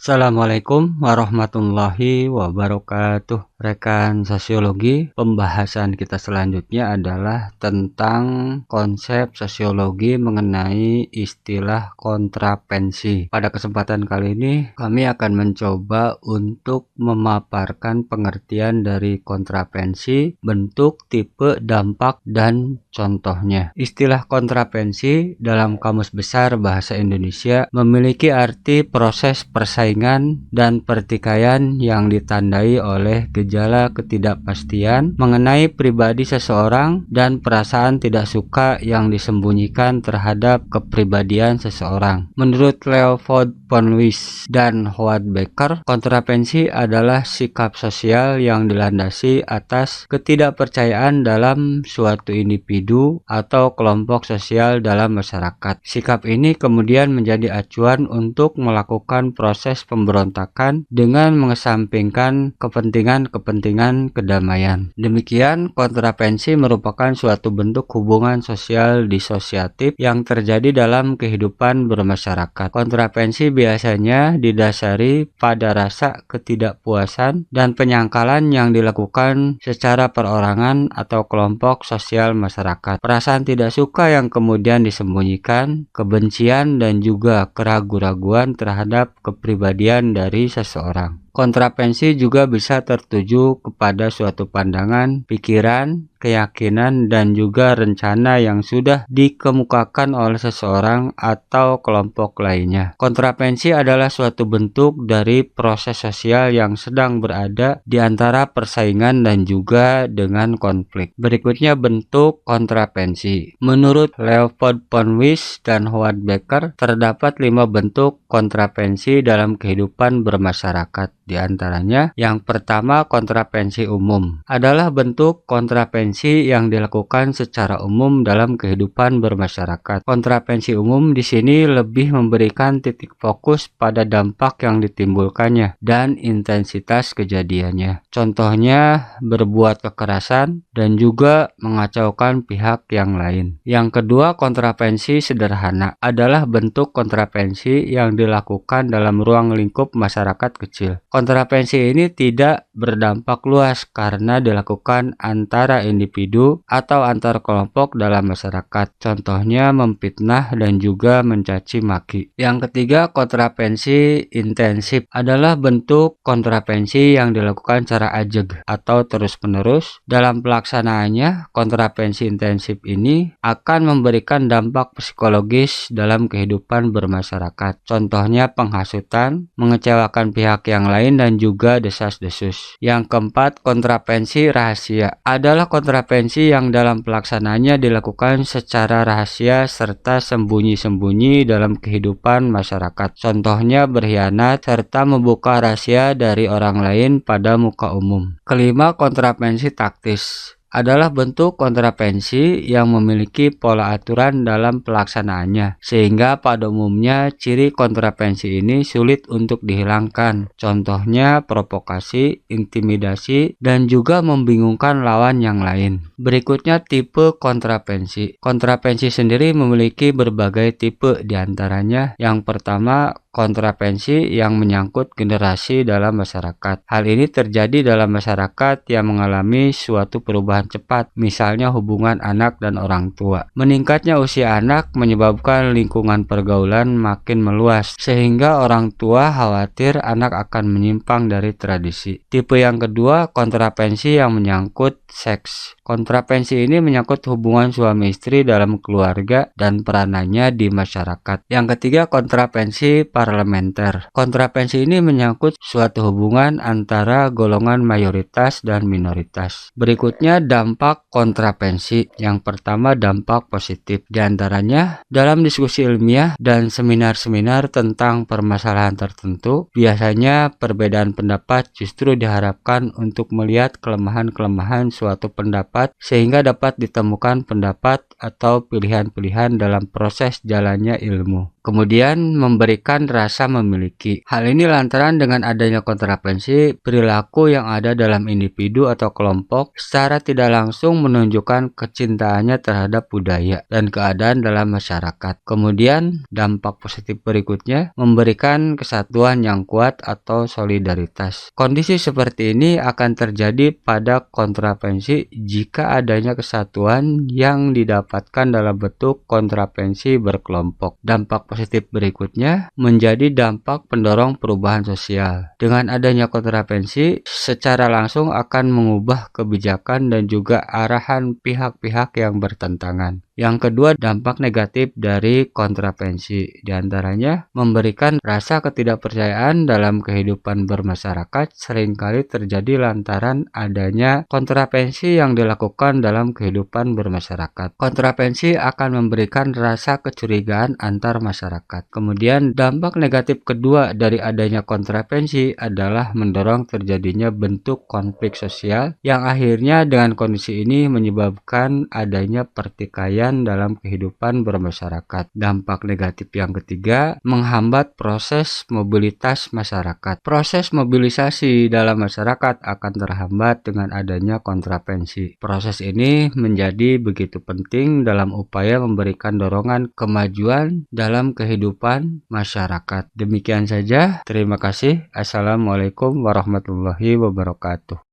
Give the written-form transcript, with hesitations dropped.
Assalamualaikum warahmatullahi wabarakatuh. Rekan sosiologi, pembahasan kita selanjutnya adalah tentang konsep sosiologi mengenai istilah kontrapensi. Pada kesempatan kali ini, kami akan mencoba untuk memaparkan pengertian dari kontrapensi, bentuk, tipe, dampak, dan contohnya. Istilah kontrapensi dalam Kamus Besar Bahasa Indonesia memiliki arti proses persaingan dan pertikaian yang ditandai oleh gejala ketidakpastian mengenai pribadi seseorang dan perasaan tidak suka yang disembunyikan terhadap kepribadian seseorang. Menurut Leopold von Weiss dan Howard Becker, kontrapensi adalah sikap sosial yang dilandasi atas ketidakpercayaan dalam suatu individu atau kelompok sosial dalam masyarakat. Sikap ini kemudian menjadi acuan untuk melakukan proses pemberontakan dengan mengesampingkan kepentingan kedamaian. Demikian, kontrapensi merupakan suatu bentuk hubungan sosial disosiatif yang terjadi dalam kehidupan bermasyarakat. Kontrapensi biasanya didasari pada rasa ketidakpuasan dan penyangkalan yang dilakukan secara perorangan atau kelompok sosial masyarakat. Perasaan tidak suka yang kemudian disembunyikan, kebencian dan juga keraguan-raguan terhadap kepribadian dari seseorang. Kontrapensi juga bisa tertuju kepada suatu pandangan, pikiran, keyakinan, dan juga rencana yang sudah dikemukakan oleh seseorang atau kelompok lainnya. Kontrapensi adalah suatu bentuk dari proses sosial yang sedang berada di antara persaingan dan juga dengan konflik. Berikutnya bentuk kontrapensi. Menurut Leopold von Weiss dan Howard Becker, terdapat 5 bentuk kontrapensi dalam kehidupan bermasyarakat. Di antaranya, yang pertama, kontrapensi umum adalah bentuk kontrapensi yang dilakukan secara umum dalam kehidupan bermasyarakat. Kontrapensi umum di sini lebih memberikan titik fokus pada dampak yang ditimbulkannya dan intensitas kejadiannya. Contohnya, berbuat kekerasan dan juga mengacaukan pihak yang lain. Yang kedua, kontrapensi sederhana adalah bentuk kontrapensi yang dilakukan dalam ruang lingkup masyarakat kecil. Kontrapensi ini tidak berdampak luas karena dilakukan antara individu atau antar kelompok dalam masyarakat. Contohnya memfitnah dan juga mencaci maki. Yang ketiga, kontrapensi intensif adalah bentuk kontrapensi yang dilakukan secara ajeg atau terus-menerus. Dalam pelaksanaannya, kontrapensi intensif ini akan memberikan dampak psikologis dalam kehidupan bermasyarakat. Contohnya penghasutan, mengecewakan pihak yang lain, dan juga desas-desus. Yang keempat, kontrapensi rahasia adalah kontrapensi yang dalam pelaksanaannya dilakukan secara rahasia serta sembunyi-sembunyi dalam kehidupan masyarakat. Contohnya berkhianat serta membuka rahasia dari orang lain pada muka umum. Kelima, kontrapensi taktis adalah bentuk kontrapensi yang memiliki pola aturan dalam pelaksanaannya, sehingga pada umumnya ciri kontrapensi ini sulit untuk dihilangkan. Contohnya provokasi, intimidasi, dan juga membingungkan lawan yang lain. Berikutnya tipe kontrapensi. Kontrapensi sendiri memiliki berbagai tipe, diantaranya yang pertama, kontrapensi yang menyangkut generasi dalam masyarakat. Hal ini terjadi dalam masyarakat yang mengalami suatu perubahan cepat, misalnya hubungan anak dan orang tua. Meningkatnya usia anak menyebabkan lingkungan pergaulan makin meluas, sehingga orang tua khawatir anak akan menyimpang dari tradisi. Tipe yang kedua, kontrapensi yang menyangkut seks. Kontrapensi ini menyangkut hubungan suami istri dalam keluarga dan peranannya di masyarakat. Yang ketiga, kontrapensi parlementer. Kontrapensi ini menyangkut suatu hubungan antara golongan mayoritas dan minoritas. Berikutnya, dampak kontrapensi. Yang pertama, dampak positif. Di antaranya, dalam diskusi ilmiah dan seminar-seminar tentang permasalahan tertentu, biasanya perbedaan pendapat justru diharapkan untuk melihat kelemahan-kelemahan suatu pendapat sehingga dapat ditemukan pendapat atau pilihan-pilihan dalam proses jalannya ilmu. Kemudian memberikan rasa memiliki. Hal ini lantaran dengan adanya kontravensi, perilaku yang ada dalam individu atau kelompok secara tidak langsung menunjukkan kecintaannya terhadap budaya dan keadaan dalam masyarakat. Kemudian dampak positif berikutnya memberikan kesatuan yang kuat atau solidaritas. Kondisi seperti ini akan terjadi pada kontravensi jika adanya kesatuan yang didapatkan dalam bentuk kontravensi berkelompok. Dampak positif berikutnya menjadi dampak pendorong perubahan sosial. Dengan adanya kontravensi, secara langsung akan mengubah kebijakan dan juga arahan pihak-pihak yang bertentangan. Yang kedua, dampak negatif dari kontravensi, diantaranya memberikan rasa ketidakpercayaan dalam kehidupan bermasyarakat seringkali terjadi lantaran adanya kontravensi yang dilakukan dalam kehidupan bermasyarakat. Kontravensi akan memberikan rasa kecurigaan antar masyarakat. Kemudian dampak negatif kedua dari adanya kontravensi adalah mendorong terjadinya bentuk konflik sosial yang akhirnya dengan kondisi ini menyebabkan adanya pertikaian dalam kehidupan bermasyarakat. Dampak negatif yang ketiga, menghambat proses mobilitas masyarakat. Proses mobilisasi dalam masyarakat akan terhambat dengan adanya kontravensi. Proses ini menjadi begitu penting dalam upaya memberikan dorongan kemajuan dalam kehidupan masyarakat. Demikian saja, terima kasih. Assalamualaikum warahmatullahi wabarakatuh.